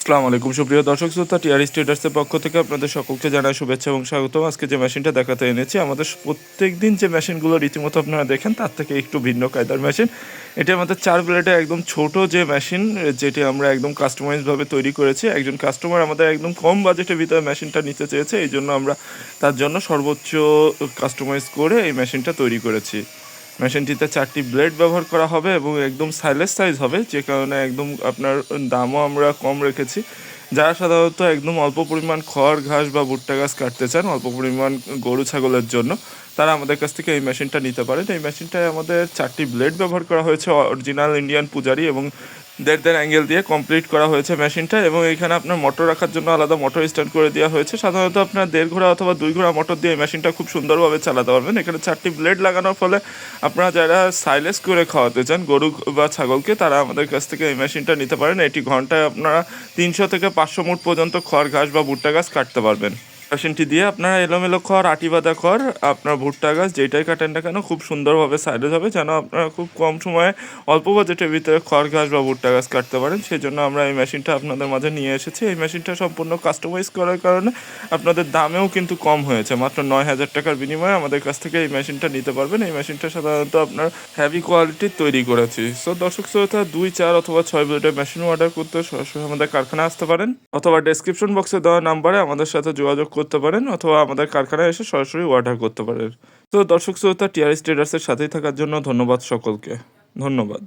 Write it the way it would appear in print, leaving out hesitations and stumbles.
আসসালামু আলাইকুম সুপ্রিয় দর্শক শ্রোতা, টিআরএস ট্রেডার্সের পক্ষ থেকে আপনাদের সকলকে জানাই শুভেচ্ছা এবং স্বাগতম। আজকে যে মেশিনটা দেখাতে এনেছি, আমাদের প্রত্যেক দিন যে মেশিনগুলো রীতিমতো আপনারা দেখেন তার থেকে একটু ভিন্ন কায়দার মেশিন। এটা আমাদের 4 ব্লেডে একদম ছোট যে মেশিন, যেটি আমরা একদম কাস্টমাইজভাবে তৈরি করেছি। একজন কাস্টমার আমাদের একদম কম বাজেটের ভিতরে মেশিনটা নিতে চেয়েছে, এই জন্য আমরা তার জন্য সর্বোচ্চ কাস্টমাইজ করে এই মেশিনটা তৈরি করেছি। মেশিনটিতে 4টি ব্লেড ব্যবহার করা হবে এবং একদম সাইলেস সাইজ হবে, যে কারণে একদম আপনার দামও আমরা কম রেখেছি। যারা সাধারণত একদম অল্প পরিমাণ খড় ঘাস বা ভুট্টা গাছ কাটতে চান অল্প পরিমাণ গরু ছাগলের জন্য, তারা আমাদের কাছ থেকে এই মেশিনটা নিতে পারেন। এই মেশিনটায় আমাদের 4টি ব্লেড ব্যবহার করা হয়েছে, অরিজিনাল ইন্ডিয়ান পূজারি, এবং দেড় অ্যাঙ্গেল দিয়ে কমপ্লিট করা হয়েছে মেশিনটা। এবং এখানে আপনার মোটর রাখার জন্য আলাদা মোটর স্ট্যান্ড করে দেওয়া হয়েছে। সাধারণত আপনার 1.5 ঘোড়া অথবা 2 ঘোড়া মোটর দিয়ে এই মেশিনটা খুব সুন্দরভাবে চালাতে পারবেন। এখানে 4টি ব্লেড লাগানোর ফলে আপনারা যারা সাইলেস করে খাওয়াতে চান গরু বা ছাগলকে, তারা আমাদের কাছ থেকে এই মেশিনটা নিতে পারেন। এটি ঘন্টায় আপনারা 300 থেকে 500 মুঠ পর্যন্ত খড় ঘাস বা ভুট্টা গাছ কাটতে পারবেন। মেশিনটি দিয়ে আপনারা এলোমেলো খড়, আটি বাঁধা খড়, আপনার ভুট্টা গাছ যেটাই কাটেন না কেন খুব সুন্দরভাবে সাইলেজ হবে, যেন আপনারা খুব কম সময়ে অল্প বাজেটের ভিতরে খড় ঘাস বা ভুট্টা গাছ কাটতে পারেন। সেই জন্য আমরা এই মেশিনটা আপনাদের মাঝে নিয়ে এসেছি। এই মেশিনটা সম্পূর্ণ কাস্টমাইজ করার কারণে আপনাদের দামেও কিন্তু কম হয়েছে। মাত্র 9,000 টাকার বিনিময়ে আমাদের কাছ থেকে এই মেশিনটা নিতে পারবেন। এই মেশিনটা সাধারণত আপনার হেভি কোয়ালিটির তৈরি করেছি। সো দর্শক শ্রোতা, 2, 4 অথবা 6 ব্লেডের মেশিন অর্ডার করতে সরাসরি আমাদের কারখানায় আসতে পারেন, অথবা ডেসক্রিপশন বক্সে দেওয়া নাম্বারে আমাদের সাথে যোগাযোগ করতে পারেন, অথবা আমাদের কারখানায় এসে সরাসরি অর্ডার করতে পারেন। তো দর্শক শ্রোতা, টিআরএস ট্রেডার্সের সাথেই থাকার জন্য ধন্যবাদ সকলকে। ধন্যবাদ।